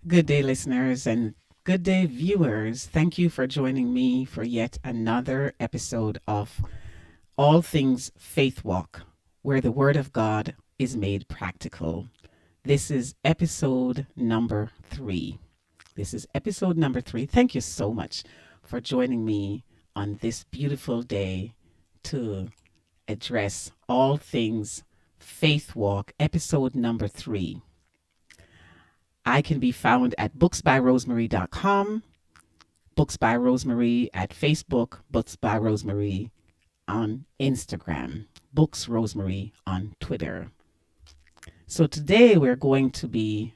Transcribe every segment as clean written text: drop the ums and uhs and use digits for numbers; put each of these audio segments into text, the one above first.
Good day, listeners, and good day, viewers. Thank you for joining me for yet another episode of All Things Faith Walk, where the Word of God is made practical. This is episode number 3. Thank you so much for joining me on this beautiful day to address All Things Faith Walk, episode number 3. I can be found at booksbyrosemary.com, Books by Rosemary at Facebook, Books by Rosemary on Instagram, Books Rosemary on Twitter. So today we're going to be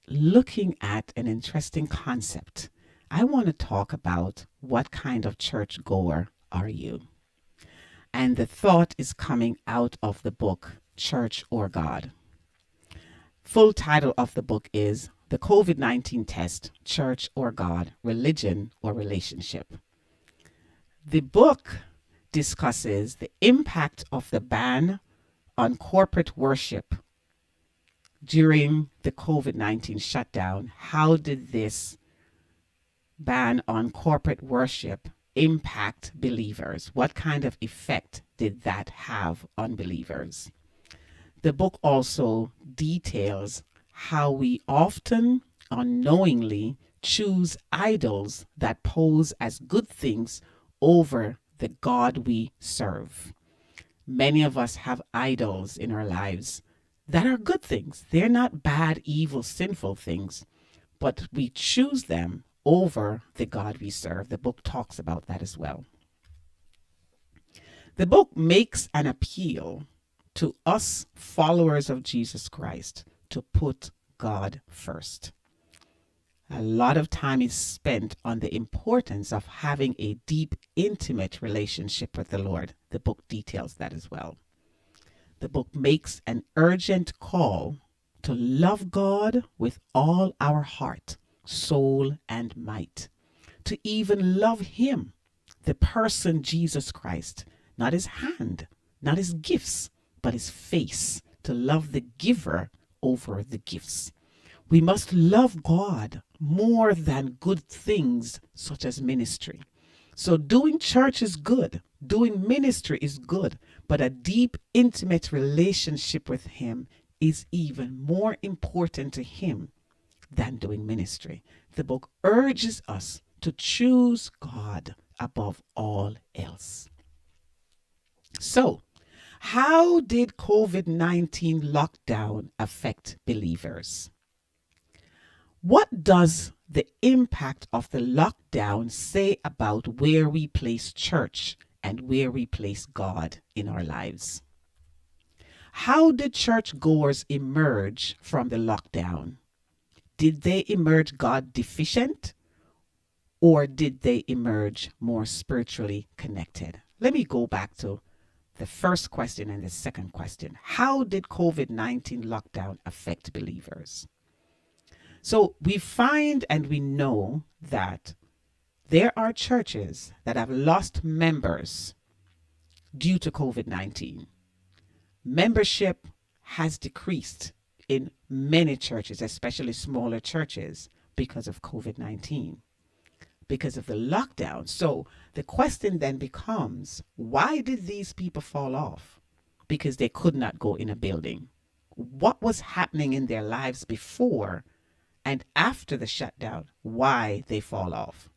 looking at an interesting concept. I want to talk about what kind of church goer are you? And the thought is coming out of the book, Church or God. Full title of the book is The COVID-19 Test, Church or God, Religion or Relationship. The book discusses the impact of the ban on corporate worship during the COVID-19 shutdown. How did this ban on corporate worship impact believers? What kind of effect did that have on believers? The book also details how we often unknowingly choose idols that pose as good things over the God we serve. Many of us have idols in our lives that are good things. They're not bad, evil, sinful things, but we choose them over the God we serve. The book talks about that as well. The book makes an appeal to us followers of Jesus Christ to put God first. A lot of time is spent on the importance of having a deep, intimate relationship with the Lord. The book details that as well. The book makes an urgent call to love God with all our heart, soul, and might. To even love Him, the person Jesus Christ, not His hand, not His gifts, but His face, to love the giver over the gifts. We must love God more than good things such as ministry. So doing church is good, doing ministry is good, but a deep, intimate relationship with Him is even more important to Him than doing ministry. The book urges us to choose God above all else. So, how did COVID-19 lockdown affect believers? What does the impact of the lockdown say about where we place church and where we place God in our lives? How did churchgoers emerge from the lockdown? Did they emerge God-deficient, or did they emerge more spiritually connected? Let me go back to the first question and the second question. How did COVID-19 lockdown affect believers? So we find and we know that there are churches that have lost members due to COVID-19. Membership has decreased in many churches, especially smaller churches, because of COVID-19. Because of the lockdown. So the question then becomes, why did these people fall off? Because they could not go in a building. What was happening in their lives before and after the shutdown? Why they fall off?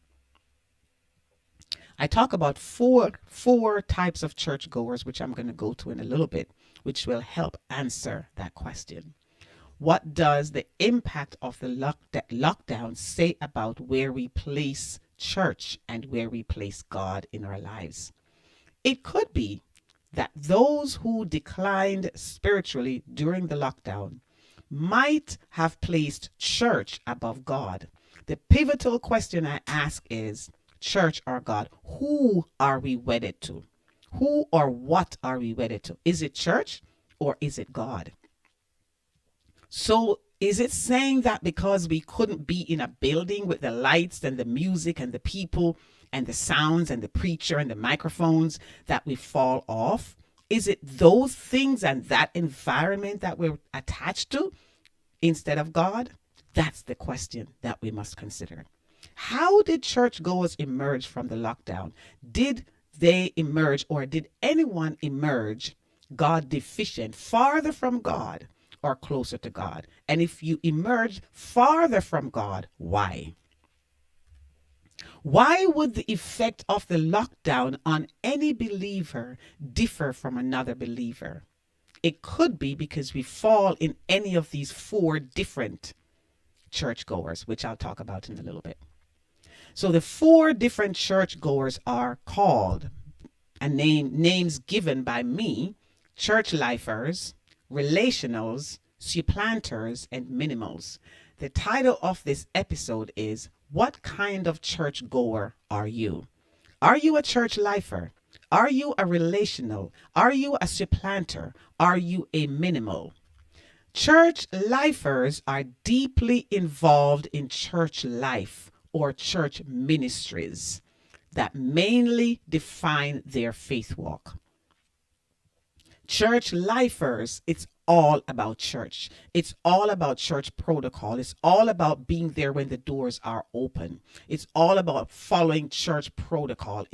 I talk about four types of churchgoers, which I'm going to go to in a little bit, which will help answer that question. What does the impact of the lockdown say about where we place church and where we place God in our lives? It could be that those who declined spiritually during the lockdown might have placed church above God. The pivotal question I ask is, church or God? Who are we wedded to? Who or what are we wedded to? Is it church or is it God? So is it saying that because we couldn't be in a building with the lights and the music and the people and the sounds and the preacher and the microphones that we fall off? Is it those things and that environment that we're attached to instead of God? That's the question that we must consider. How did churchgoers emerge from the lockdown? Did they emerge, or did anyone emerge God deficient, farther from God or closer to God? And if you emerge farther from God, why? Why would the effect of the lockdown on any believer differ from another believer? It could be because we fall in any of these four different churchgoers, which I'll talk about in a little bit. So the four different churchgoers are called, and names given by me: church lifers, relationals, supplanters, and minimals. The title of this episode is, what kind of churchgoer are you? Are you a church lifer? Are you a relational? Are you a supplanter? Are you a minimal? Church lifers are deeply involved in church life or church ministries that mainly define their faith walk. Church lifers, it's all about church. It's all about church protocol. It's all about being there when the doors are open. It's all about following church protocol.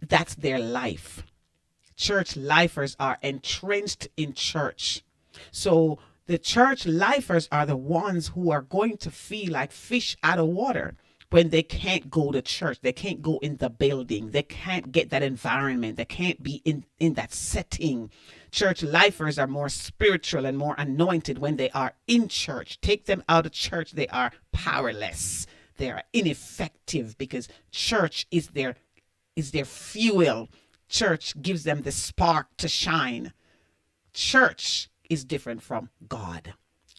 That's their life. Church lifers are entrenched in church. So the church lifers are the ones who are going to feel like fish out of water when they can't go to church. They can't go in the building. They can't get that environment. They can't be in that setting. Church lifers are more spiritual and more anointed when they are in church. Take them out of church, they are powerless. They are ineffective because church is their fuel. Church gives them the spark to shine. Church is different from God.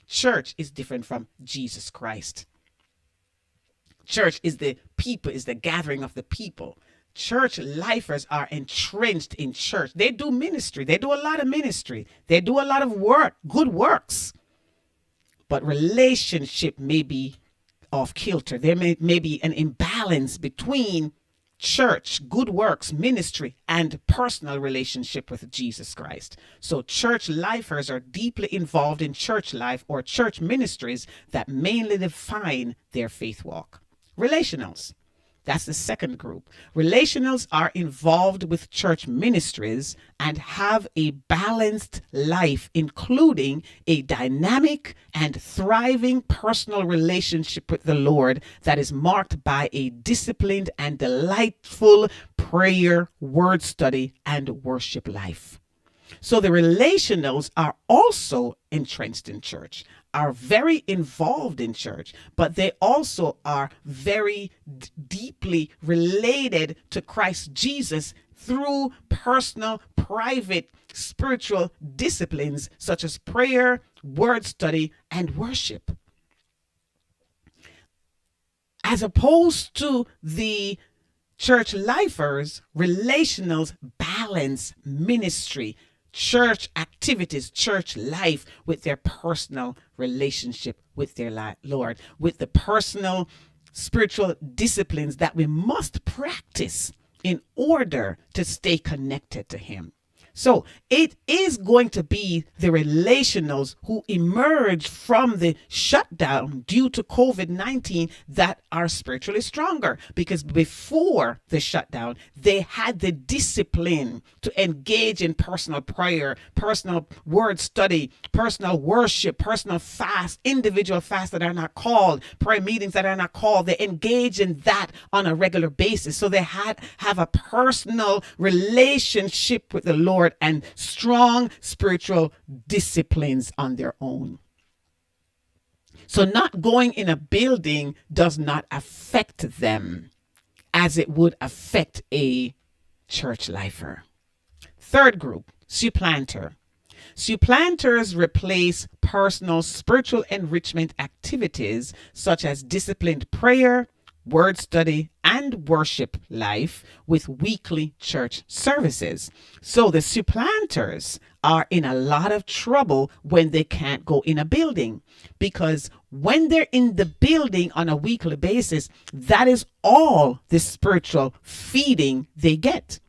Church is different from Jesus Christ. Church is the people, is the gathering of the people. Church lifers are entrenched in church. They do ministry. They do a lot of ministry. They do a lot of work, good works. But relationship may be off kilter. There may be an imbalance between church, good works, ministry, and personal relationship with Jesus Christ. So church lifers are deeply involved in church life or church ministries that mainly define their faith walk. Relationals. That's the second group. Relationals are involved with church ministries and have a balanced life, including a dynamic and thriving personal relationship with the Lord that is marked by a disciplined and delightful prayer, word study, and worship life. So the relationals are also entrenched in church, are very involved in church, but they also are very deeply related to Christ Jesus through personal, private, spiritual disciplines such as prayer, word study, and worship. As opposed to the church lifers, relationals balance ministry, church activities, church life with their personal relationship with their Lord, with the personal spiritual disciplines that we must practice in order to stay connected to Him. So it is going to be the relationals who emerge from the shutdown due to COVID-19 that are spiritually stronger, because before the shutdown, they had the discipline to engage in personal prayer, personal word study, personal worship, personal fast, individual fasts that are not called, prayer meetings that are not called. They engage in that on a regular basis. So they have a personal relationship with the Lord and strong spiritual disciplines on their own. So not going in a building does not affect them as it would affect a church lifer. Third group, supplanter. Supplanters replace personal spiritual enrichment activities such as disciplined prayer, word study, and worship life with weekly church services. So the supplanters are in a lot of trouble when they can't go in a building, because when they're in the building on a weekly basis, that is all the spiritual feeding they get.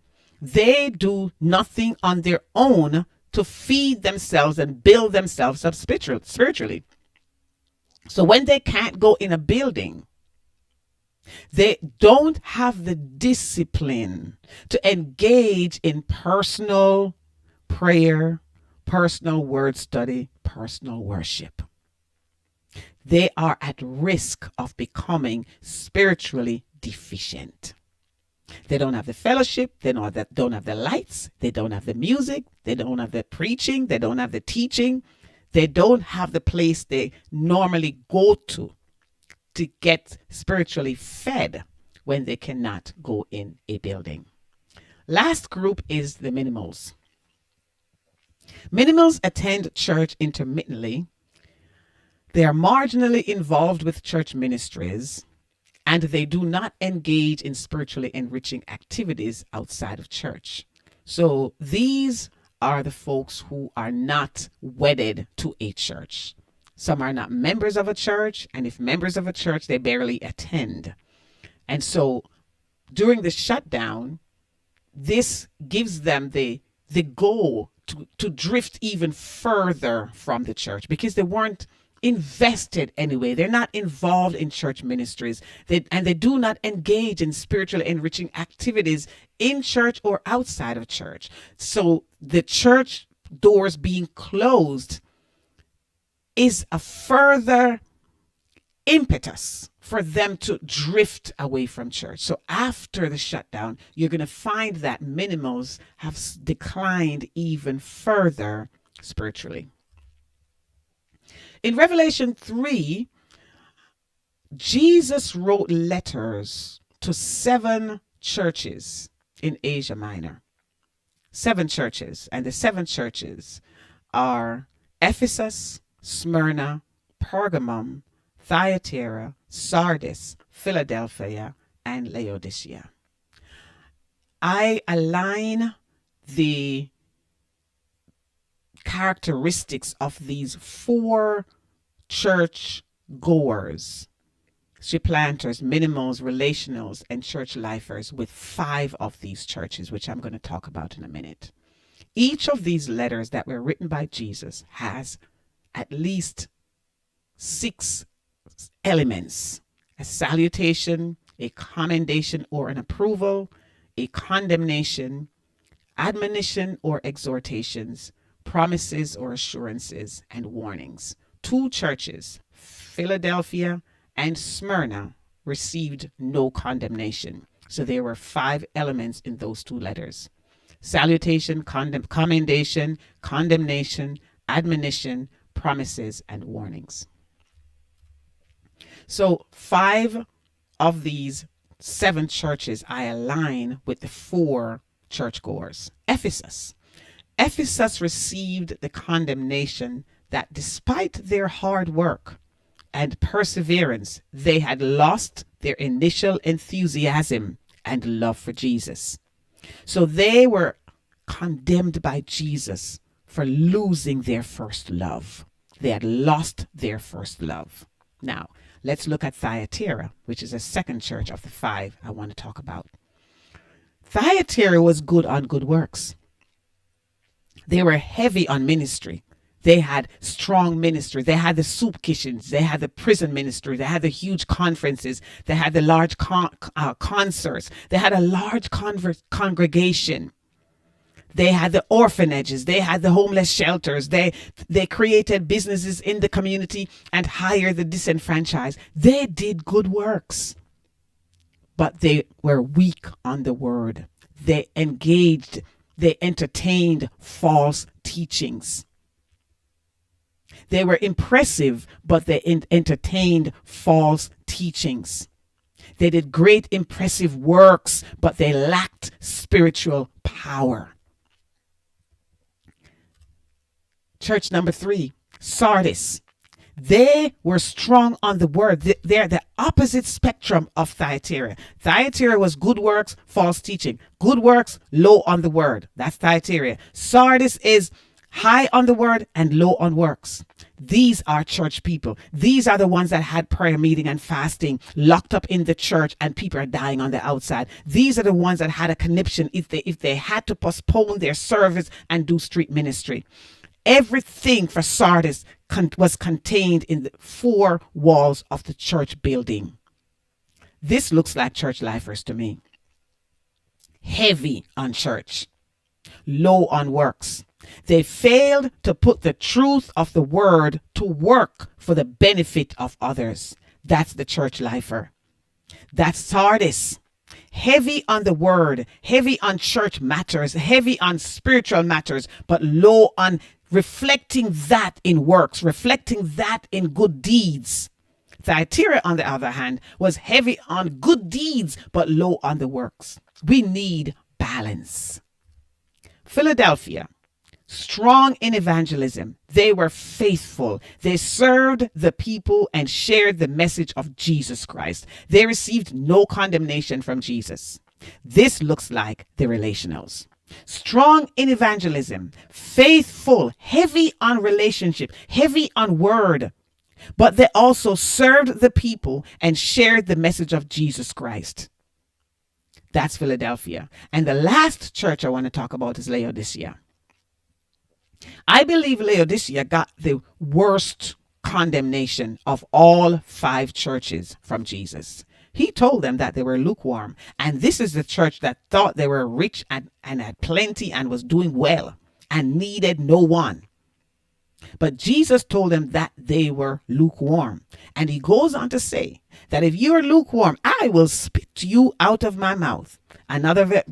They do nothing on their own to feed themselves and build themselves up spiritually. So when they can't go in a building, they don't have the discipline to engage in personal prayer, personal word study, personal worship. They are at risk of becoming spiritually deficient. They don't have the fellowship, they don't have the lights, they don't have the music, they don't have the preaching, they don't have the teaching, they don't have the place they normally go to get spiritually fed when they cannot go in a building. Last group is the minimals. Minimals attend church intermittently. They are marginally involved with church ministries, and they do not engage in spiritually enriching activities outside of church. So these are the folks who are not wedded to a church. Some are not members of a church, and if members of a church, they barely attend. And so during the shutdown, this gives them the goal to drift even further from the church, because they weren't invested anyway. They're not involved in church ministries, and they do not engage in spiritually enriching activities in church or outside of church. So the church doors being closed is a further impetus for them to drift away from church. So after the shutdown, you're going to find that minimals have declined even further spiritually. In Revelation 3, Jesus wrote letters to 7 churches in Asia Minor. 7 churches. And the 7 churches are Ephesus, Smyrna, Pergamum, Thyatira, Sardis, Philadelphia, and Laodicea. I align the characteristics of these 4 church goers, supplanters, minimals, relationals, and church lifers with 5 of these churches, which I'm going to talk about in a minute. Each of these letters that were written by Jesus has at least 6 elements: a salutation, a commendation or an approval, a condemnation, admonition or exhortations, promises or assurances, and warnings. 2 churches, Philadelphia and Smyrna, received no condemnation. So there were 5 elements in those 2 letters: salutation, commendation, condemnation, admonition, promises, and warnings. So 5 of these 7 churches I align with the 4 churchgoers. Ephesus received the condemnation that despite their hard work and perseverance, they had lost their initial enthusiasm and love for Jesus. So they were condemned by Jesus for losing their first love. They had lost their first love. Now, let's look at Thyatira, which is a second church of the 5 I want to talk about. Thyatira was good on good works. They were heavy on ministry. They had strong ministry. They had the soup kitchens. They had the prison ministry. They had the huge conferences. They had the large concerts. They had a large congregation. They had the orphanages. They had the homeless shelters. They created businesses in the community and hired the disenfranchised. They did good works, but they were weak on the word. They engaged. They entertained false teachings. They were impressive, but they entertained false teachings. They did great impressive works, but they lacked spiritual power. Church number 3, Sardis. They were strong on the word. They're the opposite spectrum of Thyatira. Thyatira was good works, false teaching. Good works, low on the word. That's Thyatira. Sardis is high on the word and low on works. These are church people. These are the ones that had prayer meeting and fasting locked up in the church and people are dying on the outside. These are the ones that had a conniption if they had to postpone their service and do street ministry. Everything for Sardis was contained in the four walls of the church building. This looks like church lifers to me. Heavy on church, low on works. They failed to put the truth of the word to work for the benefit of others. That's the church lifer. That's Sardis. Heavy on the word, heavy on church matters, heavy on spiritual matters, but low on reflecting that in works, reflecting that in good deeds. Thyatira, on the other hand, was heavy on good deeds, but low on the works. We need balance. Philadelphia, strong in evangelism. They were faithful. They served the people and shared the message of Jesus Christ. They received no condemnation from Jesus. This looks like the Relationals. Strong in evangelism, faithful, heavy on relationship, heavy on word. But they also served the people and shared the message of Jesus Christ. That's Philadelphia. And the last church I want to talk about is Laodicea. I believe Laodicea got the worst condemnation of all 5 churches from Jesus. He told them that they were lukewarm. And this is the church that thought they were rich and had plenty and was doing well and needed no one. But Jesus told them that they were lukewarm. And he goes on to say that if you are lukewarm, I will spit you out of my mouth. Another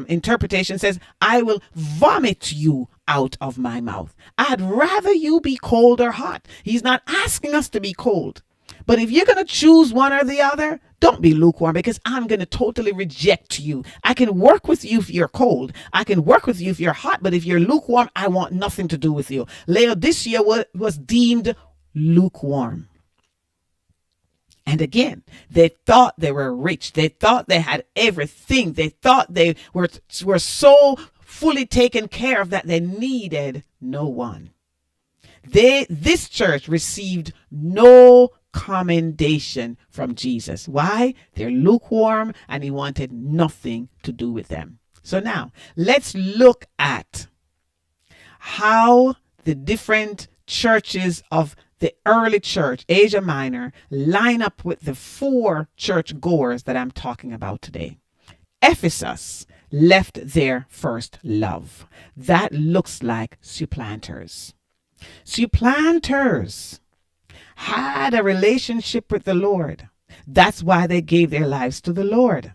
interpretation says, I will vomit you out of my mouth. I'd rather you be cold or hot. He's not asking us to be cold. But if you're going to choose one or the other, don't be lukewarm, because I'm going to totally reject you. I can work with you if you're cold. I can work with you if you're hot. But if you're lukewarm, I want nothing to do with you. Laodicea was deemed lukewarm. And again, they thought they were rich. They thought they had everything. They thought they were so fully taken care of that they needed no one. This church received no commendation from Jesus. Why? They're lukewarm and he wanted nothing to do with them. So now let's look at how the different churches of the early church, Asia Minor, line up with the 4 churchgoers that I'm talking about today. Ephesus left their first love. That looks like supplanters. Supplanters had a relationship with the Lord. That's why they gave their lives to the Lord.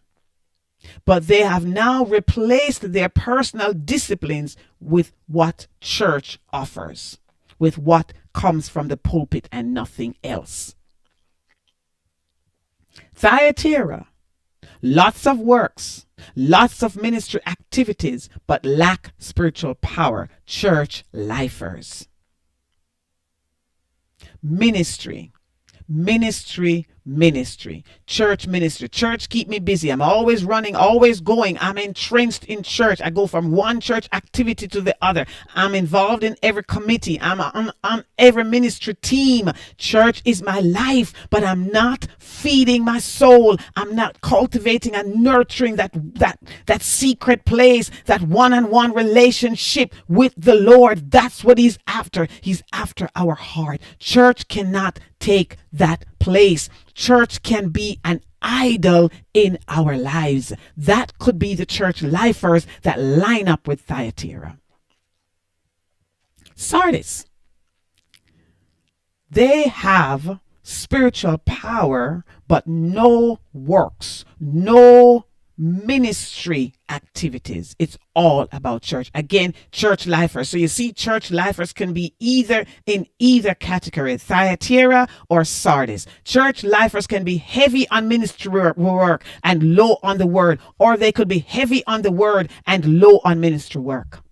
But they have now replaced their personal disciplines with what church offers, with what comes from the pulpit and nothing else. Thyatira, lots of works, lots of ministry activities, but lack spiritual power. Church lifers. Ministry. Church ministry. Church keep me busy. I'm always running, always going. I'm entrenched in church. I go from one church activity to the other. I'm involved in every committee. I'm on every ministry team. Church is my life, but I'm not feeding my soul. I'm not cultivating and nurturing that secret place, that one-on-one relationship with the Lord. That's what he's after. He's after our heart. Church cannot take that place. Church can be an idol in our lives. That could be the church lifers that line up with Thyatira. Sardis. They have spiritual power, but no works, no ministry activities. It's all about church. Again, church lifers. So you see, church lifers can be either in either category, Thyatira or Sardis. Church lifers can be heavy on ministry work and low on the word, or they could be heavy on the word and low on ministry work.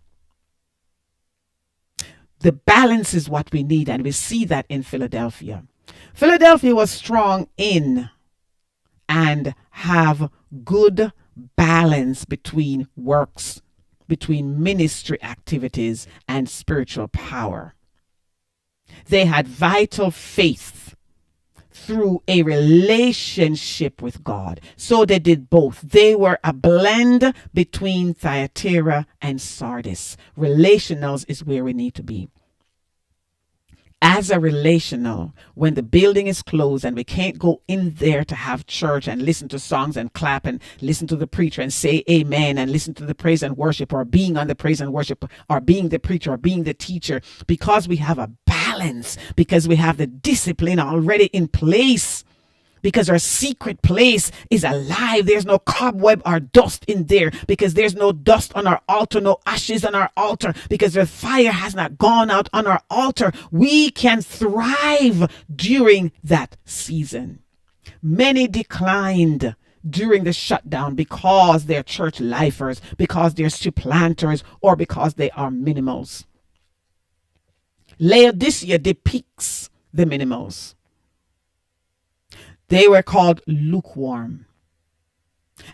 The balance is what we need, and we see that in Philadelphia. Philadelphia was strong in and have good balance between works, between ministry activities and spiritual power. They had vital faith through a relationship with God. So they did both. They were a blend between Thyatira and Sardis. Relationals is where we need to be. As a relational, when the building is closed and we can't go in there to have church and listen to songs and clap and listen to the preacher and say amen and listen to the praise and worship, or being on the praise and worship, or being the preacher or being the teacher, because we have a balance, because we have the discipline already in place, because our secret place is alive. There's no cobweb or dust in there, because there's no dust on our altar, no ashes on our altar, because the fire has not gone out on our altar. We can thrive during that season. Many declined during the shutdown because they're church lifers, because they're supplanters, or because they are minimals. Laodicea depicts the minimals. They were called lukewarm.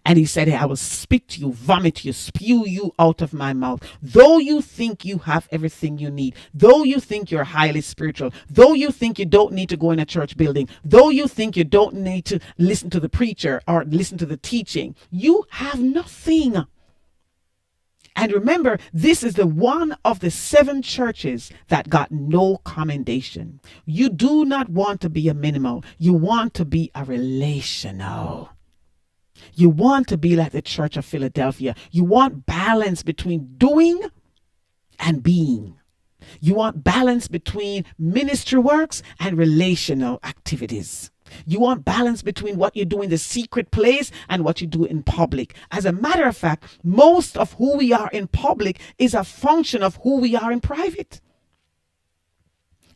And he said, I will spit to you, vomit you, spew you out of my mouth. Though you think you have everything you need, though you think you're highly spiritual, though you think you don't need to go in a church building, though you think you don't need to listen to the preacher or listen to the teaching, you have nothing. And remember, this is the one of the 7 churches that got no commendation. You do not want to be a minimal. You want to be a relational. You want to be like the Church of Philadelphia. You want balance between doing and being. You want balance between ministry works and relational activities. You want balance between what you do in the secret place and what you do in public. As a matter of fact, most of who we are in public is a function of who we are in private.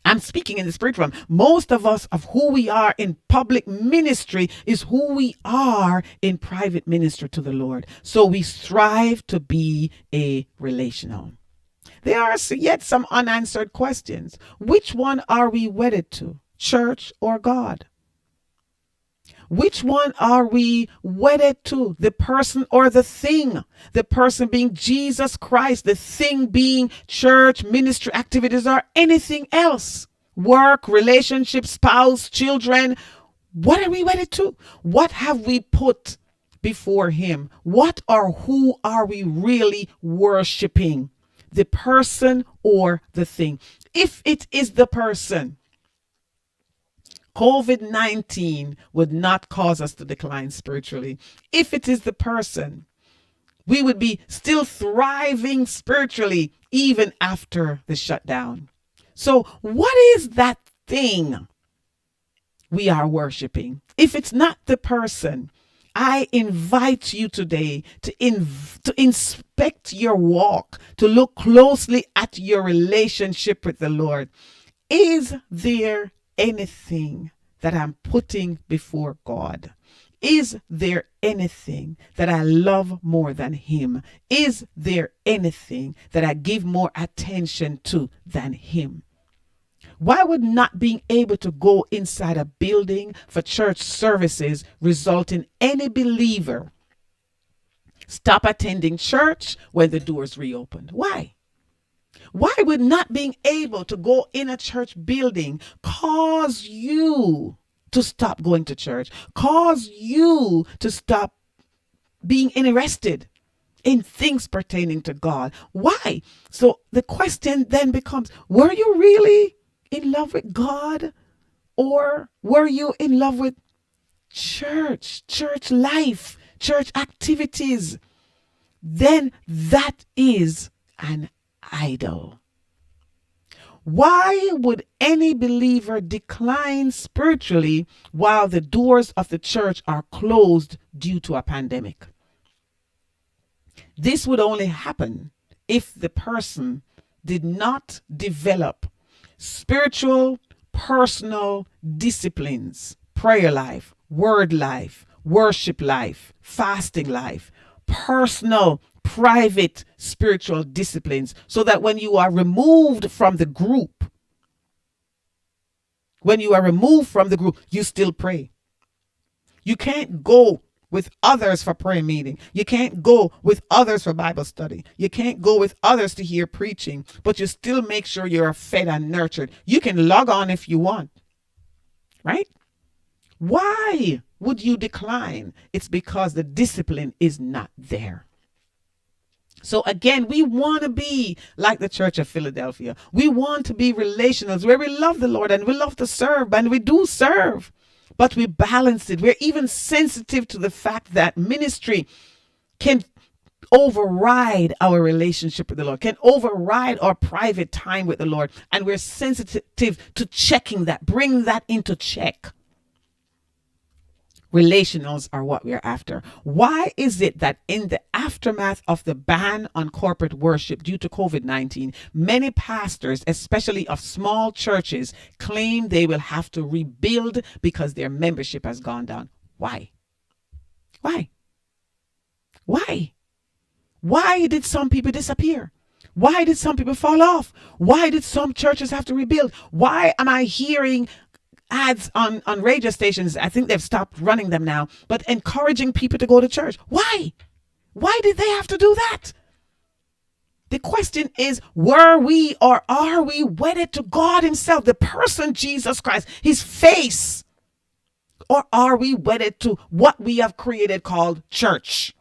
I'm speaking in the spirit realm. Most of us, of who we are in public ministry, is who we are in private ministry to the Lord. So we strive to be a relational. There are yet some unanswered questions. Which one are we wedded to? Church or God? Which one are we wedded to? The person or the thing? The person being Jesus Christ, the thing being church, ministry activities, or anything else. Work, relationship, spouse, children. What are we wedded to? What have we put before him? What or who are we really worshiping? The person or the thing? If it is the person, COVID-19 would not cause us to decline spiritually. If it is the person, we would be still thriving spiritually even after the shutdown. So what is that thing we are worshiping? If it's not the person, I invite you today to inspect your walk, to look closely at your relationship with the Lord. Is there anything that I'm putting before God? Is there anything that I love more than him? Is there anything that I give more attention to than him? Why would not being able to go inside a building for church services result in any believer stop attending church when the doors reopened? Why? Why would not being able to go in a church building cause you to stop going to church, cause you to stop being interested in things pertaining to God? Why? So the question then becomes, were you really in love with God, or were you in love with church life, church activities? Then that is an idol. Why would any believer decline spiritually while the doors of the church are closed due to a pandemic? This would only happen if the person did not develop spiritual, personal disciplines, prayer life, word life, worship life, fasting life, personal, private spiritual disciplines, so that when you are removed from the group, you still pray. You can't go with others for prayer meeting. You can't go with others for Bible study. You can't go with others to hear preaching, but you still make sure you're fed and nurtured. You can log on if you want, right? Why would you decline? It's because the discipline is not there. So again, we want to be like the Church of Philadelphia. We want to be relationals where we love the Lord and we love to serve, and we do serve, but we balance it. We're even sensitive to the fact that ministry can override our relationship with the Lord, can override our private time with the Lord. And we're sensitive to checking that, bring that into check. Relationals are what we're after. Why is it that in the aftermath of the ban on corporate worship due to COVID-19, many pastors, especially of small churches, claim they will have to rebuild because their membership has gone down? Why? Why? Why? Why did some people disappear? Why did some people fall off? Why did some churches have to rebuild? Why am I hearing ads on radio stations? I think they've stopped running them now, but encouraging people to go to church. Why? Why did they have to do that? The question is, were we or are we wedded to God himself, the person Jesus Christ, his face? Or are we wedded to what we have created called church?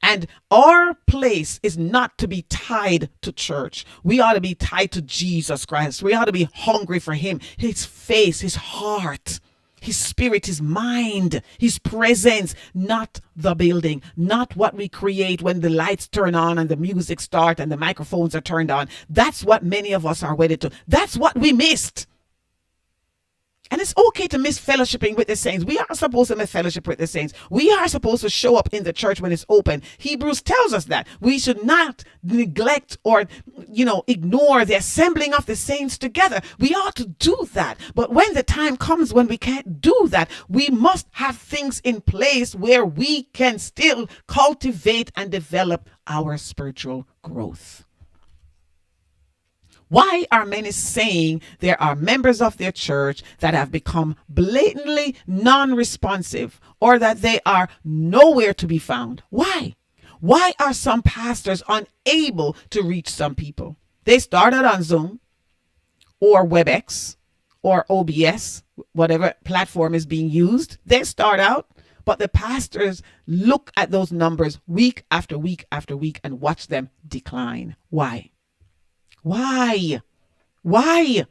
And our place is not to be tied to church. We ought to be tied to Jesus Christ. We ought to be hungry for him, his face, his heart, his spirit, his mind, his presence, not the building, not what we create when the lights turn on and the music starts and the microphones are turned on. That's what many of us are wedded to. That's what we missed. And it's okay to miss fellowshipping with the saints. We are supposed to miss fellowship with the saints. We are supposed to show up in the church when it's open. Hebrews tells us that we should not neglect or, ignore the assembling of the saints together. We ought to do that. But when the time comes when we can't do that, we must have things in place where we can still cultivate and develop our spiritual growth. Why are many saying there are members of their church that have become blatantly non-responsive or that they are nowhere to be found? Why? Why are some pastors unable to reach some people? They started on Zoom or WebEx or OBS, whatever platform is being used. They start out, but the pastors look at those numbers week after week after week and watch them decline. Why? Why? Why?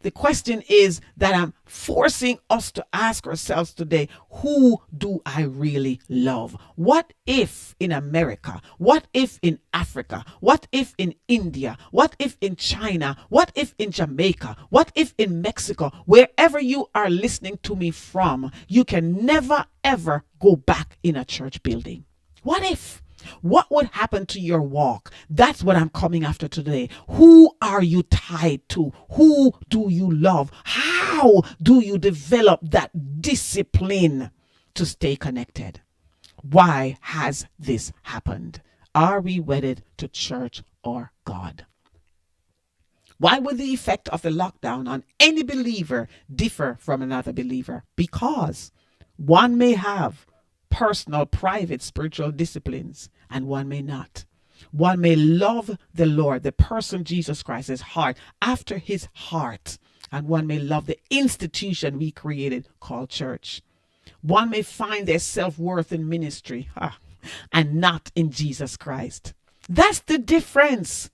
The question is that I'm forcing us to ask ourselves today, who do I really love? What if in America? What if in Africa? What if in India? What if in China? What if in Jamaica? What if in Mexico? Wherever you are listening to me from, you can never ever go back in a church building. What if? What would happen to your walk? That's what I'm coming after today. Who are you tied to? Who do you love? How do you develop that discipline to stay connected? Why has this happened? Are we wedded to church or God? Why would the effect of the lockdown on any believer differ from another believer? Because one may have personal, private, spiritual disciplines, and one may not. One may love the Lord, the person Jesus Christ, his heart, after his heart, and one may love the institution we created called church. One may find their self-worth in ministry and not in Jesus Christ. That's the difference.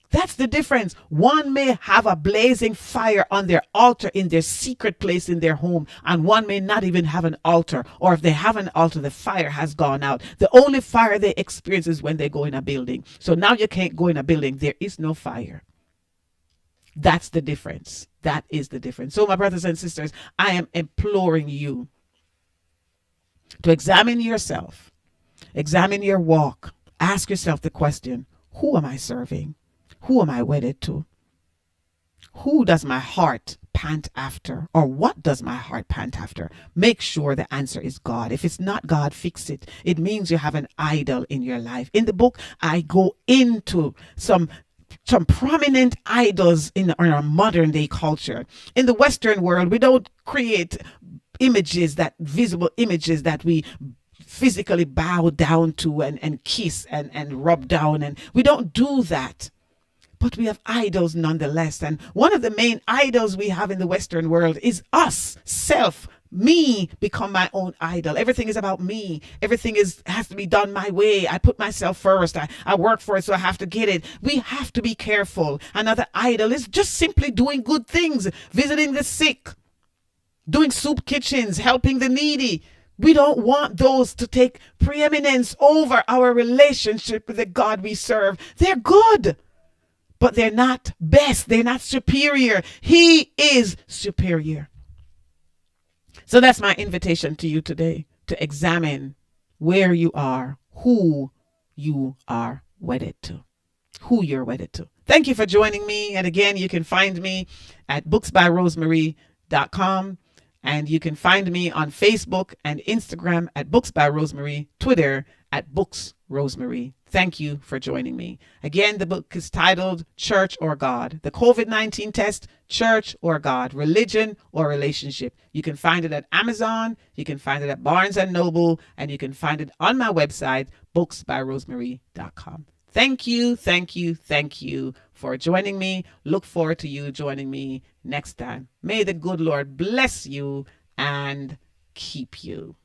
That's the difference. One may have a blazing fire on their altar in their secret place in their home, and one may not even have an altar, or if they have an altar, the fire has gone out. The only fire they experience is when they go in a building. So now you can't go in a building. There is no fire. That's the difference. That is the difference. So my brothers and sisters, I am imploring you to examine yourself, examine your walk, ask yourself the question, who am I serving? Who am I wedded to? Who does my heart pant after? Or what does my heart pant after? Make sure the answer is God. If it's not God, fix it. It means you have an idol in your life. In the book, I go into some prominent idols in our modern day culture. In the Western world, we don't create visible images that we physically bow down to and kiss and rub down. And we don't do that. But we have idols nonetheless. And one of the main idols we have in the Western world is us, self. Me become my own idol. Everything is about me. Everything has to be done my way. I put myself first. I work for it, so I have to get it. We have to be careful. Another idol is just simply doing good things, visiting the sick, doing soup kitchens, helping the needy. We don't want those to take preeminence over our relationship with the God we serve. They're good, but they're not best. They're not superior. He is superior. So that's my invitation to you today, to examine where you are, who you are wedded to, who you're wedded to. Thank you for joining me. And again, you can find me at booksbyrosemary.com. And you can find me on Facebook and Instagram at Books by Rosemary, Twitter at Books Rosemary. Thank you for joining me. Again, the book is titled Church or God? The COVID-19 Test, Church or God? Religion or Relationship? You can find it at Amazon, you can find it at Barnes & Noble, and you can find it on my website, booksbyrosemary.com. Thank you for joining me. Look forward to you joining me next time. May the good Lord bless you and keep you.